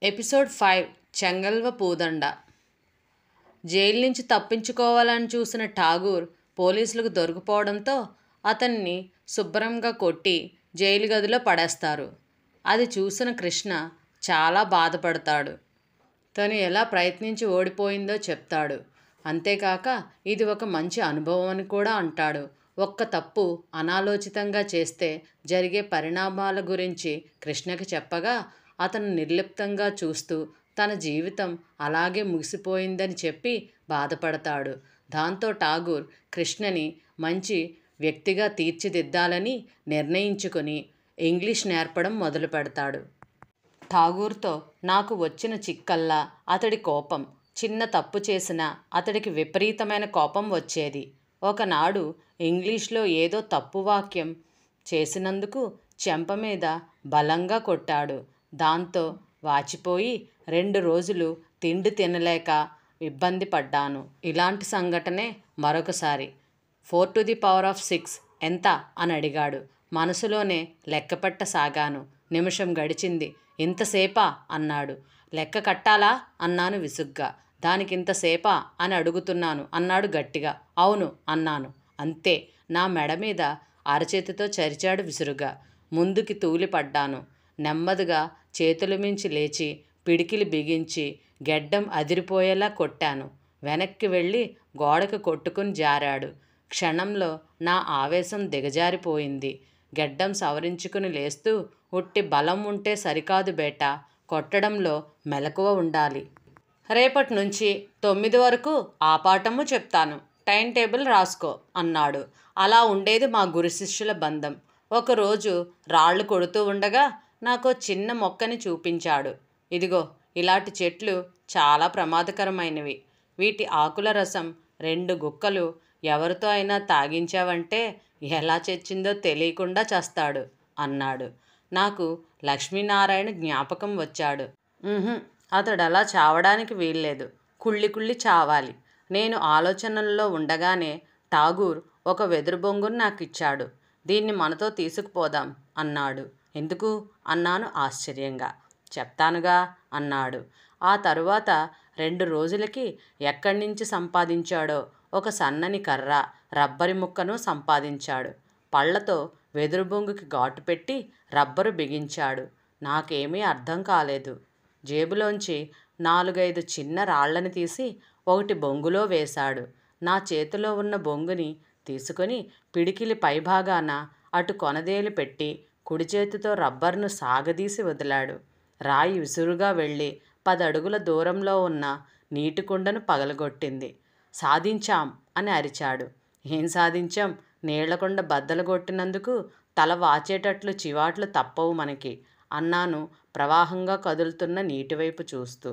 Episode 5 చెంగల్వ పూదండ. Jail నుంచి తప్పించుకోవాలని చూసిన ఠాగూర్ పోలీసులకు దొరికిపోవడంతో అతన్ని శుభ్రంగా కొట్టి జైలు గదిలో పడేస్తారు. అది చూసిన కృష్ణ చాలా బాధపడతాడు. తను ఎలా ప్రయత్నించి ఓడిపోయిందో చెప్తాడు. అంతేకాక ఇది ఒక మంచి అనుభవం అని కూడా అంటాడు. ఒక్క తప్పు అనాలోచితంగా చేస్తే జరిగే పరిణామాల గురించి కృష్ణకి చెప్పగా అతను నిర్లిప్తంగా చూస్తూ తన జీవితం అలాగే ముగిసిపోయిందని చెప్పి బాధపడతాడు. దాంతో ఠాగూర్ కృష్ణని మంచి వ్యక్తిగా తీర్చిదిద్దాలని నిర్ణయించుకొని ఇంగ్లీష్ నేర్పడం మొదలు పెడతాడు. ఠాగూర్తో నాకు వచ్చిన చిక్కల్లా అతడి కోపం. చిన్న తప్పు చేసినా అతడికి విపరీతమైన కోపం వచ్చేది. ఒకనాడు ఇంగ్లీష్లో ఏదో తప్పు వాక్యం చేసినందుకు చెంప మీద బలంగా కొట్టాడు. దాంతో వాచిపోయి 2 రోజులు తిండి తినలేక ఇబ్బంది పడ్డాను. ఇలాంటి సంఘటనే మరొకసారి 4⁶ ఎంత అని అడిగాడు. మనసులోనే లెక్కపెట్టసాగాను. నిమిషం గడిచింది. ఇంతసేపా అన్నాడు. లెక్క కట్టాలా అన్నాను విసుగ్గా. దానికింతసేపా అని అడుగుతున్నాను అన్నాడు గట్టిగా. అవును అన్నాను. అంతే. నా మెడ మీద అరచేతితో చరిచాడు విసురుగా. ముందుకి తూలిపడ్డాను. నెమ్మదిగా చేతుల మించి లేచి పిడికిలి బిగించి గెడ్డం అదిరిపోయేలా కొట్టాను. వెనక్కి వెళ్ళి గోడకు కొట్టుకుని జారాడు. క్షణంలో నా ఆవేశం దిగజారిపోయింది. గెడ్డం సవరించుకుని లేస్తూ ఉట్టి బలం ఉంటే సరికాదు బేటా, కొట్టడంలో మెలకువ ఉండాలి. రేపటి నుంచి 9 వరకు ఆ పాఠము చెప్తాను. టైం టేబుల్ రాసుకో అన్నాడు. అలా ఉండేది మా గురు శిష్యుల బంధం. ఒకరోజు రాళ్ళు కొడుతూ ఉండగా నాకు చిన్న మొక్కని చూపించాడు. ఇదిగో ఇలాంటి చెట్లు చాలా ప్రమాదకరమైనవి. వీటి ఆకుల రసం 2 గుక్కలు ఎవరితో అయినా తాగించావంటే ఎలా చచ్చిందో తెలియకుండా చస్తాడు అన్నాడు. నాకు లక్ష్మీనారాయణ జ్ఞాపకం వచ్చాడు. అతడలా చావడానికి వీల్లేదు. కుళ్ళి కుళ్ళి చావాలి. నేను ఆలోచనల్లో ఉండగానే ఠాగూర్ ఒక వెదురు బొంగును నాకిచ్చాడు. దీన్ని మనతో తీసుకుపోదాం అన్నాడు. ఎందుకు అన్నాను ఆశ్చర్యంగా. చెప్తానుగా అన్నాడు. ఆ తరువాత 2 రోజులకి ఎక్కడి నుంచి సంపాదించాడో ఒక సన్నని కర్ర, రబ్బరి ముక్కను సంపాదించాడు. పళ్లతో వెదురు బొంగుకి ఘాటు పెట్టి రబ్బరు బిగించాడు. నాకేమీ అర్థం కాలేదు. జేబులోంచి 4-5 చిన్న రాళ్లని తీసి ఒకటి బొంగులో వేశాడు. నా చేతిలో ఉన్న బొంగుని తీసుకొని పిడికిలి పైభాగాన అటు కొనదేలు పెట్టి కుడి చేతితో రబ్బర్ను సాగదీసి వదిలాడు. రాయి విసురుగా వెళ్ళి 10 అడుగుల దూరంలో ఉన్న నీటి కుండను పగలగొట్టింది. సాధించాం అని అరిచాడు. ఏం సాధించాం? నీళ్లకుండ బద్దలు కొట్టినందుకు తల వాచేటట్లు చివాట్లు తప్పవు మనకి అన్నాను ప్రవాహంగా కదులుతున్న నీటివైపు చూస్తూ.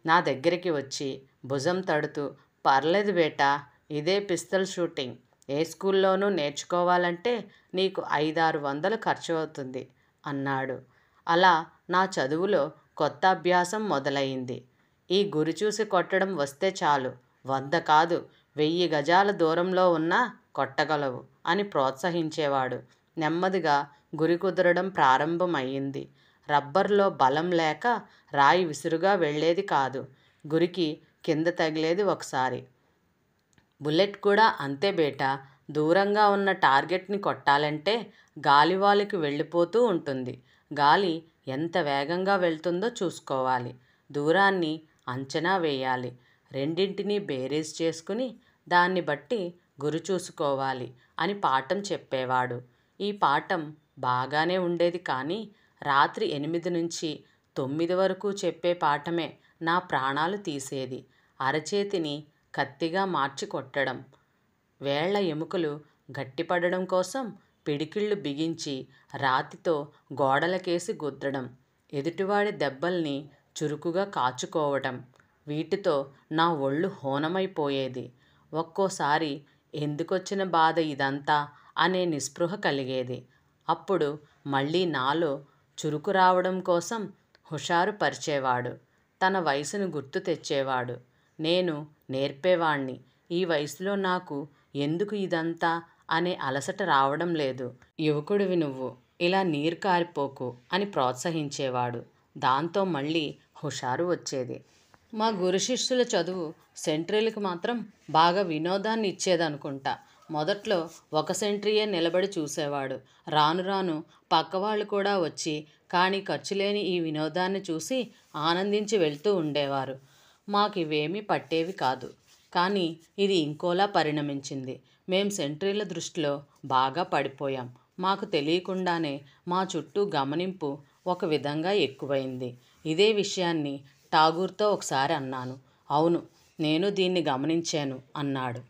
నా దగ్గరికి వచ్చి భుజం తడుతూ, పర్లేదు బేటా, ఇదే పిస్తల్ షూటింగ్. ఏ స్కూల్లోనూ నేర్చుకోవాలంటే నీకు 500-600 ఖర్చు అవుతుంది అన్నాడు. అలా నా చదువులో కొత్త అభ్యాసం మొదలైంది. ఈ గురి చూసి కొట్టడం వస్తే చాలు, 100 కాదు 1000 గజాల దూరంలో ఉన్నా కొట్టగలవు అని ప్రోత్సహించేవాడు. నెమ్మదిగా గురి కుదరడం ప్రారంభమయ్యింది. రబ్బర్లో బలం లేక రాయి విసురుగా వెళ్ళేది కాదు. గురికి కింద తగిలేది ఒకసారి. బుల్లెట్ కూడా అంతే బేటా. దూరంగా ఉన్న టార్గెట్ని కొట్టాలంటే గాలివాలికి వెళ్ళిపోతూ ఉంటుంది. గాలి ఎంత వేగంగా వెళ్తుందో చూసుకోవాలి. దూరాన్ని అంచనా వేయాలి. రెండింటినీ బేరీజ్ చేసుకుని దాన్ని బట్టి గురి చూసుకోవాలి అని పాఠం చెప్పేవాడు. ఈ పాఠం బాగానే ఉండేది కానీ రాత్రి 8 నుంచి 9 వరకు చెప్పే పాఠమే నా ప్రాణాలు తీసేది. అరచేతిని కత్తిగా మార్చి కొట్టడం, వేళ్ల ఎముకలు గట్టిపడడం కోసం పిడికిళ్ళు బిగించి రాతితో గోడలకేసి గుద్దడం, ఎదుటివాడి దెబ్బల్ని చురుకుగా కాచుకోవటం, వీటితో నా ఒళ్ళు హోనమైపోయేది. ఒక్కోసారి ఎందుకొచ్చిన బాధ ఇదంతా అనే నిస్పృహ కలిగేది. అప్పుడు మళ్ళీ నాలో చురుకు రావడం కోసం హుషారు పరిచేవాడు. తన వయసును గుర్తు తెచ్చేవాడు. నేను నేర్పేవాణ్ణి. ఈ వయసులో నాకు ఎందుకు ఇదంతా అనే అలసట రావడం లేదు. యువకుడివి నువ్వు, ఇలా నీరు కారిపోకు అని ప్రోత్సహించేవాడు. దాంతో మళ్ళీ హుషారు వచ్చేది. మా గురు శిష్యుల చదువు సెంట్రీలకు మాత్రం బాగా వినోదాన్ని ఇచ్చేదనుకుంటా. మొదట్లో ఒక సెంట్రీయే నిలబడి చూసేవాడు. రాను రాను పక్కవాళ్ళు కూడా వచ్చి కానీ ఖర్చులేని ఈ వినోదాన్ని చూసి ఆనందించి వెళ్తూ ఉండేవారు. మాకివేమీ పట్టేవి కాదు. కానీ ఇది ఇంకోలా పరిణమించింది. మేం సెంట్రీల దృష్టిలో బాగా పడిపోయాం. మాకు తెలియకుండానే మా చుట్టూ గమనింపు ఒక విధంగా ఎక్కువైంది. ఇదే విషయాన్ని ఠాగూర్తో ఒకసారి అన్నాను. అవును, నేను దీన్ని గమనించాను అన్నాడు.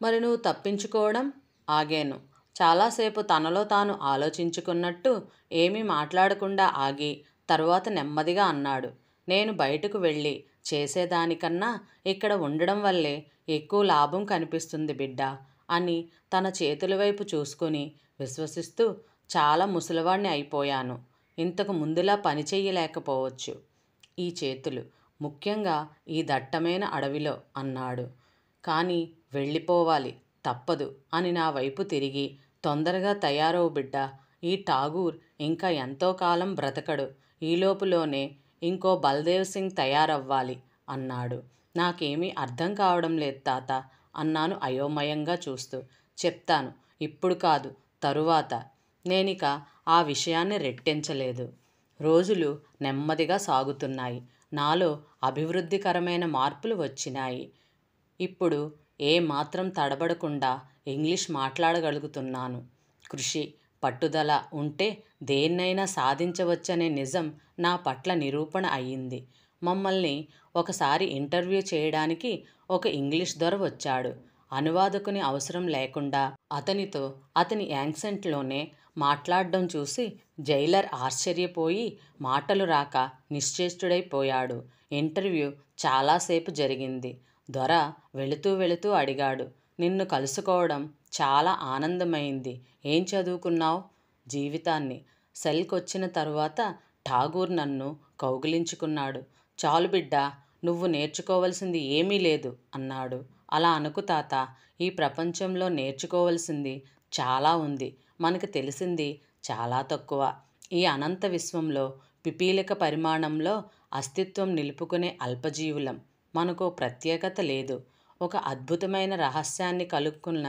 మరి నువ్వు తప్పించుకోవడం? ఆగాను. చాలాసేపు తనలో తాను ఆలోచించుకున్నట్టు ఏమీ మాట్లాడకుండా ఆగి తరువాత నెమ్మదిగా అన్నాడు. నేను బయటకు వెళ్ళి చేసేదానికన్నా ఇక్కడ ఉండడం వల్లే ఎక్కువ లాభం కనిపిస్తుంది బిడ్డా అని తన చేతుల వైపు చూసుకొని విశ్వసిస్తూ, చాలా ముసలివాణ్ణి అయిపోయాను. ఇంతకు ముందులా పని చెయ్యలేకపోవచ్చు. ఈ చేతులు, ముఖ్యంగా ఈ దట్టమైన అడవిలో అన్నాడు. కానీ వెళ్ళిపోవాలి, తప్పదు అని నా వైపు తిరిగి, తొందరగా తయారవు బిడ్డా. ఈ ఠాగూర్ ఇంకా ఎంతో కాలం బ్రతకడు. ఈలోపులోనే ఇంకో బల్దేవ్ సింగ్ తయారవ్వాలి అన్నాడు. నాకేమీ అర్థం కావడం లేదు తాత అన్నాను అయోమయంగా చూస్తూ. చెప్తాను, ఇప్పుడు కాదు, తరువాత. నేనిక ఆ విషయాన్ని రెట్టించలేదు. రోజులు నెమ్మదిగా సాగుతున్నాయి. నాలో అభివృద్ధికరమైన మార్పులు వచ్చినాయి. ఇప్పుడు ఏ మాత్రం తడబడకుండా ఇంగ్లీష్ మాట్లాడగలుగుతున్నాను. కృషి, పట్టుదల ఉంటే దేన్నైనా సాధించవచ్చనే నిజం నా పట్ల నిరూపణ అయ్యింది. మమ్మల్ని ఒకసారి ఇంటర్వ్యూ చేయడానికి ఒక ఇంగ్లీష్ దొర వచ్చాడు. అనువాదకుని అవసరం లేకుండా అతనితో అతని యాక్సెంట్లోనే మాట్లాడడం చూసి జైలర్ ఆశ్చర్యపోయి మాటలు రాక నిశ్చేష్టుడైపోయాడు. ఇంటర్వ్యూ చాలాసేపు జరిగింది. దొర వెళుతూ వెళుతూ అడిగాడు, నిన్ను కలుసుకోవడం చాలా ఆనందమైంది. ఏం చదువుకున్నావు? జీవితాన్ని. సెల్కొచ్చిన తరువాత ఠాగూర్ నన్ను కౌగిలించుకున్నాడు. చాలు బిడ్డా, నువ్వు నేర్చుకోవలసింది ఏమీ లేదు అన్నాడు. అలా అనుకు తాత. ఈ ప్రపంచంలో నేర్చుకోవలసింది చాలా ఉంది. మనకు తెలిసింది చాలా తక్కువ. ఈ అనంత విశ్వంలో పిపీలిక పరిమాణంలో అస్తిత్వం నిలుపుకునే అల్పజీవులం. మనకు ప్రత్యేకత లేదు. ఒక అద్భుతమైన రహస్యాన్ని కలుపుకున్న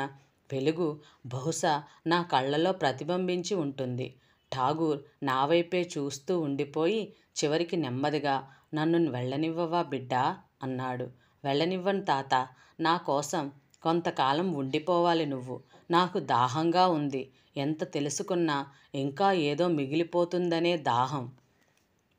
వెలుగు బహుశా నా కళ్ళలో ప్రతిబింబించి ఉంటుంది. ఠాగూర్ నా వైపే చూస్తూ ఉండిపోయి చివరికి నెమ్మదిగా, నన్ను వెళ్ళనివ్వవా బిడ్డా అన్నాడు. వెళ్ళనివ్వను తాత. నా కోసం కొంతకాలం ఉండిపోవాలి నువ్వు. నాకు దాహంగా ఉంది. ఎంత తెలుసుకున్నా ఇంకా ఏదో మిగిలిపోతుందనే దాహం.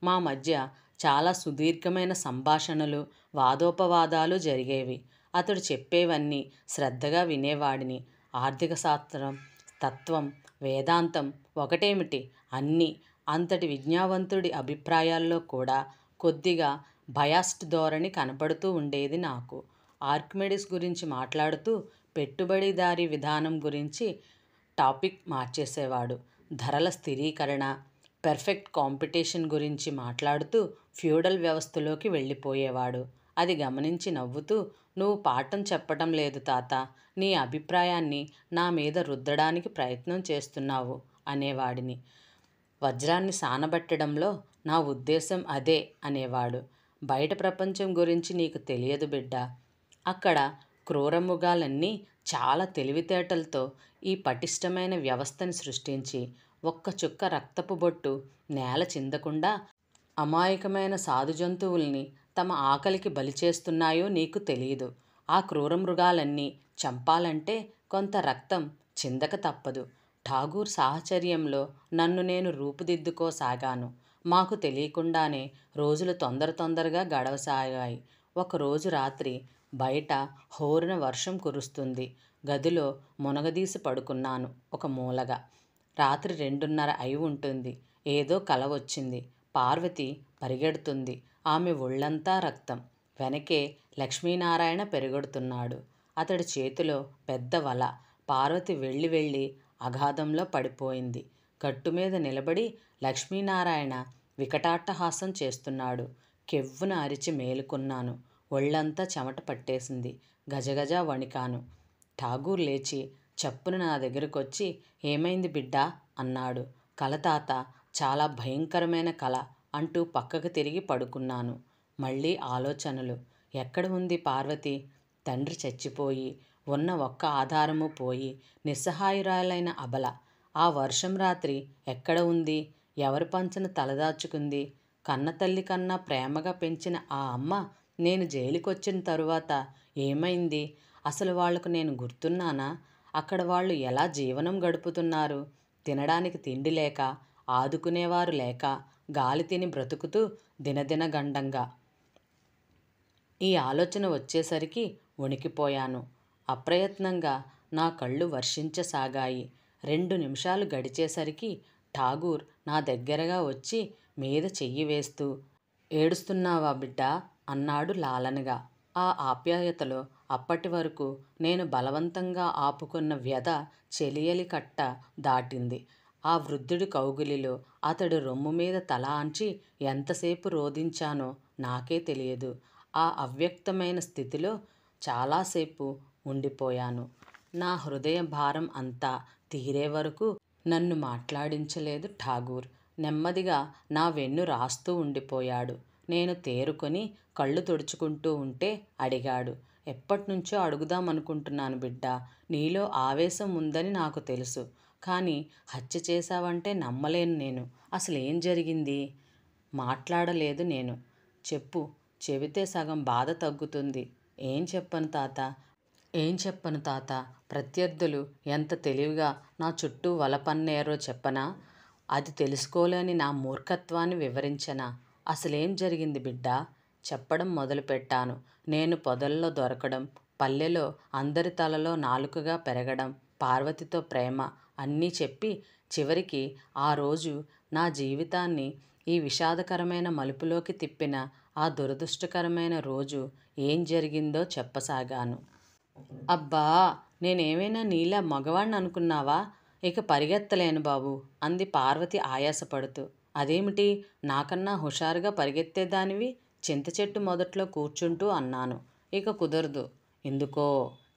మా మధ్య చాలా సుదీర్ఘమైన సంభాషణలు, వాదోపవాదాలు జరిగేవి. అతడు చెప్పేవన్నీ శ్రద్ధగా వినేవాడిని. ఆర్థిక శాస్త్రం, తత్వం, వేదాంతం ఒకటేమిటి, అన్నీ. అంతటి విజ్ఞావంతుడి అభిప్రాయాల్లో కూడా కొద్దిగా బయాస్డ్ ధోరణి కనపడుతూ ఉండేది నాకు. ఆర్కిమెడిస్ గురించి మాట్లాడుతూ పెట్టుబడిదారీ విధానం గురించి టాపిక్ మార్చేసేవాడు. ధరల స్థిరీకరణ, పెర్ఫెక్ట్ కాంపిటీషన్ గురించి మాట్లాడుతూ ఫ్యూడల్ వ్యవస్థలోకి వెళ్ళిపోయేవాడు. అది గమనించి నవ్వుతూ, నువ్వు పాఠం చెప్పటం లేదు తాత, నీ అభిప్రాయాన్ని నా మీద రుద్దడానికి ప్రయత్నం చేస్తున్నావు అనేవాడిని. వజ్రాన్ని సానబెట్టడంలో నా ఉద్దేశం అదే అనేవాడు. బయట ప్రపంచం గురించి నీకు తెలియదు బిడ్డా. అక్కడ క్రూరమృగాలన్నీ చాలా తెలివితేటలతో ఈ పటిష్టమైన వ్యవస్థని సృష్టించి ఒక్క చుక్క రక్తపు బొట్టు నేల చిందకుండా అమాయకమైన సాధు జంతువుల్ని తమ ఆకలికి బలి చేస్తున్నాయో నీకు తెలియదు. ఆ క్రూరమృగాలన్నీ చంపాలంటే కొంత రక్తం చిందక తప్పదు. ఠాగూర్ సాహచర్యంలో నన్ను నేను రూపుదిద్దుకోసాగాను. మాకు తెలియకుండానే రోజులు తొందరగా గడవసాగాయి. ఒకరోజు రాత్రి బయట హోరున వర్షం కురుస్తుంది. గదిలో మునగదీసి పడుకున్నాను ఒక మూలగా. రాత్రి 2:30 అయి ఉంటుంది. ఏదో కల వచ్చింది. పార్వతి పరిగెడుతుంది. ఆమె ఒళ్ళంతా రక్తం. వెనకే లక్ష్మీనారాయణ పెరుగెడుతున్నాడు. అతడి చేతిలో పెద్ద వల. పార్వతి వెళ్ళి అగాధంలో పడిపోయింది. గట్టుమీద నిలబడి లక్ష్మీనారాయణ వికటాట్టహాసం చేస్తున్నాడు. కెవ్వున అరిచి మేలుకున్నాను. ఒళ్ళంతా చెమట పట్టేసింది. గజగజ వణికాను. ఠాగూర్ లేచి చప్పున నా దగ్గరకొచ్చి, ఏమైంది బిడ్డా అన్నాడు. కల తాత, చాలా భయంకరమైన కల అంటూ పక్కకు తిరిగి పడుకున్నాను. మళ్ళీ ఆలోచనలు. ఎక్కడ ఉంది పార్వతి? తండ్రి చచ్చిపోయి, ఉన్న ఒక్క ఆధారము పోయి, నిస్సహాయురాలైన అబల. ఆ వర్షం రాత్రి ఎక్కడ ఉంది? ఎవరి పంచన తలదాచుకుంది? కన్నతల్లి కన్నా ప్రేమగా పెంచిన ఆ అమ్మ నేను జైలుకొచ్చిన తరువాత ఏమైంది? అసలు వాళ్లకు నేను గుర్తున్నానా? అక్కడ వాళ్ళు ఎలా జీవనం గడుపుతున్నారు? తినడానికి తిండి లేక, ఆదుకునేవారు లేక, గాలి తిని బ్రతుకుతూ దినదిన గండంగా. ఈ ఆలోచన వచ్చేసరికి వణికిపోయాను. అప్రయత్నంగా నా కళ్ళు వర్షించసాగాయి. 2 నిమిషాలు గడిచేసరికి ఠాగూర్ నా దగ్గరగా వచ్చి మీద చెయ్యి వేస్తూ, ఏడుస్తున్నావా బిడ్డా? అన్నాడు లాలనగా. ఆ ఆప్యాయతలో అప్పటి వరకు నేను బలవంతంగా ఆపుకున్న వ్యధ చెలియలి కట్ట దాటింది. ఆ వృద్ధుడి కౌగిలిలో అతడి రొమ్ము మీద తల ఆంచి ఎంతసేపు రోదించానో నాకే తెలియదు. ఆ అవ్యక్తమైన స్థితిలో చాలాసేపు ఉండిపోయాను. నా హృదయ భారం అంతా తీరే వరకు నన్ను మాట్లాడించలేదు ఠాగూర్. నెమ్మదిగా నా వెన్ను రాస్తూ ఉండిపోయాడు. నేను తేరుకొని కళ్ళు తుడుచుకుంటూ ఉంటే అడిగాడు. ఎప్పటినుంచో అడుగుదామనుకుంటున్నాను బిడ్డా. నీలో ఆవేశం ఉందని నాకు తెలుసు. కానీ హత్య చేశావంటే నమ్మలేను నేను. అసలేం జరిగింది? మాట్లాడలేదు నేను. చెప్పు, చెబితే సగం బాధ తగ్గుతుంది. ఏం చెప్పను తాత? ఏం చెప్పను తాత? ప్రత్యర్థులు ఎంత తెలివిగా నా చుట్టూ వలపన్నేరో చెప్పనా? అది తెలుసుకోలేని నా మూర్ఖత్వాన్ని వివరించనా? అసలేం జరిగింది బిడ్డా? చెప్పడం మొదలుపెట్టాను. నేను పొదల్లో దొరకడం, పల్లెలో అందరి తలలో నాలుకగా పెరగడం, పార్వతితో ప్రేమ అన్నీ చెప్పి చివరికి ఆ రోజు నా జీవితాన్ని ఈ విషాదకరమైన మలుపులోకి తిప్పిన ఆ దురదృష్టకరమైన రోజు ఏం జరిగిందో చెప్పసాగాను. అబ్బా, నేనేమైనా నీలా మగవాణ్ణి అనుకున్నావా? ఇక పరిగెత్తలేను బాబు అంది పార్వతి ఆయాసపడుతూ. అదేమిటి, నాకన్నా హుషారుగా పరిగెత్తేదానివి? చింత చెట్టు మొదట్లో కూర్చుంటూ అన్నాను. ఇక కుదరదు. ఎందుకో?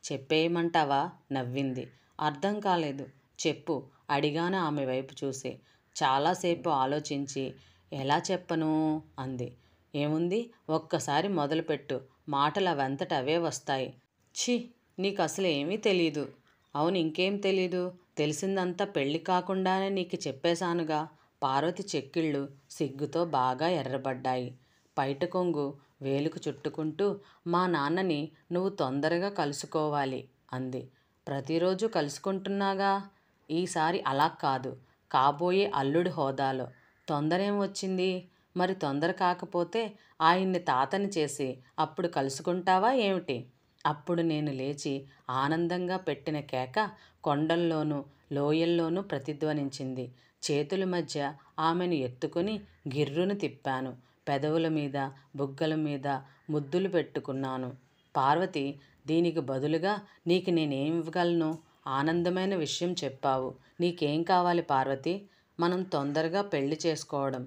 చెప్పేయమంటావా? నవ్వింది. అర్థం కాలేదు. చెప్పు అడిగాను ఆమె వైపు చూసి. చాలాసేపు ఆలోచించి ఎలా చెప్పను అంది. ఏముంది, ఒక్కసారి మొదలుపెట్టు. మాటలు అవంతట అవే వస్తాయి. ఛీ, నీకు అసలు ఏమీ తెలీదు. అవును, ఇంకేం తెలీదు? తెలిసిందంతా పెళ్ళి కాకుండానే నీకు చెప్పేశానుగా. పార్వతి చెక్కిళ్ళు సిగ్గుతో బాగా ఎర్రబడ్డాయి. పైట కొంగు వేలుకు చుట్టుకుంటూ మా నాన్నని నువ్వు తొందరగా కలుసుకోవాలి అంది. ప్రతిరోజు కలుసుకుంటున్నాగా. ఈసారి అలా కాదు, కాబోయే అల్లుడి హోదాలో. తొందరేం వచ్చింది? మరి తొందర కాకపోతే ఆయన్ని తాతని చేసి అప్పుడు కలుసుకుంటావా ఏమిటి? అప్పుడు నేను లేచి ఆనందంగా పెట్టిన కేక కొండల్లోనూ లోయల్లోనూ ప్రతిధ్వనించింది. చేతుల మధ్య ఆమెను ఎత్తుకుని గిర్రును తిప్పాను. పెదవుల మీద, బుగ్గల మీద ముద్దులు పెట్టుకున్నాను. పార్వతి, దీనికి బదులుగా నీకు నేనేం ఇవ్వగలను? ఆనందమైన విషయం చెప్పావు. నీకేం కావాలి పార్వతి? మనం తొందరగా పెళ్లి చేసుకోవడం.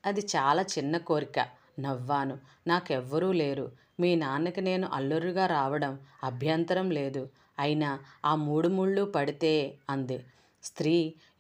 అది చాలా చిన్న కోరిక. నవ్వాను. నాకెవ్వరూ లేరు. మీ నాన్నకి నేను అల్లురుగా రావడం అభ్యంతరం లేదు. అయినా ఆ 3 ముళ్ళు పడితే అంది. స్త్రీ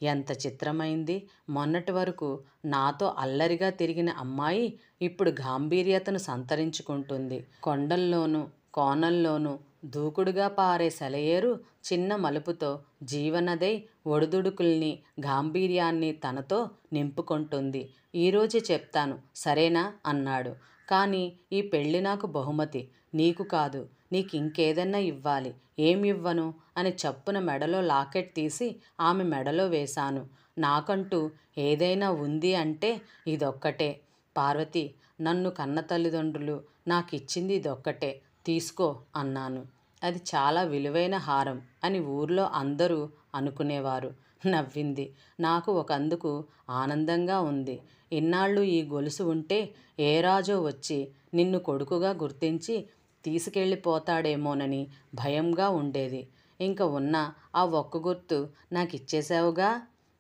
ఎంత చిత్రమైంది. మొన్నటి వరకు నాతో అల్లరిగా తిరిగిన అమ్మాయి ఇప్పుడు గాంభీర్యతను సంతరించుకుంటుంది. కొండల్లోనూ కోనల్లోనూ దూకుడుగా పారే సెలయేరు చిన్న మలుపుతో జీవనదై ఒడిదుడుకుల్ని, గాంభీర్యాన్ని తనతో నింపుకుంటుంది. ఈరోజే చెప్తాను, సరేనా అన్నాడు. కానీ ఈ పెళ్ళి నాకు బహుమతి, నీకు కాదు. నీకింకేదన్నా ఇవ్వాలి. ఏం ఇవ్వను అని చప్పున మెడలో లాకెట్ తీసి ఆమె మెడలో వేశాను. నాకంటూ ఏదైనా ఉంది అంటే ఇదొక్కటే. పార్వతి, నన్ను కన్న తల్లిదండ్రులు నాకిచ్చింది ఇదొక్కటే. తీసుకో అన్నాను. అది చాలా విలువైన హారం అని ఊర్లో అందరూ అనుకునేవారు. నవ్వింది. నాకు ఒకందుకు ఆనందంగా ఉంది. ఇన్నాళ్ళు ఈ గొలుసు ఉంటే ఏ రాజో వచ్చి నిన్ను కొడుకుగా గుర్తించి తీసుకెళ్ళిపోతాడేమోనని భయంగా ఉండేది. ఇంక ఉన్న ఆ ఒక్క గుర్తు నాకిచ్చేశావుగా.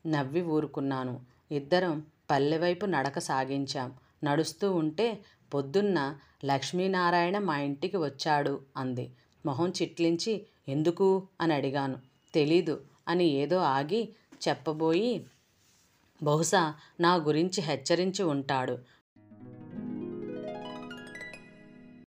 నవ్వి ఊరుకున్నాను. ఇద్దరం పల్లెవైపు నడక సాగించాం. నడుస్తూ ఉంటే పొద్దున్న లక్ష్మీనారాయణ మా ఇంటికి వచ్చాడు అంది. మొహం చిట్లించి ఎందుకు అని అడిగాను. తెలీదు అని ఏదో ఆగి చెప్పబోయి, బహుశా నా గురించి హెచ్చరించి ఉంటాడు.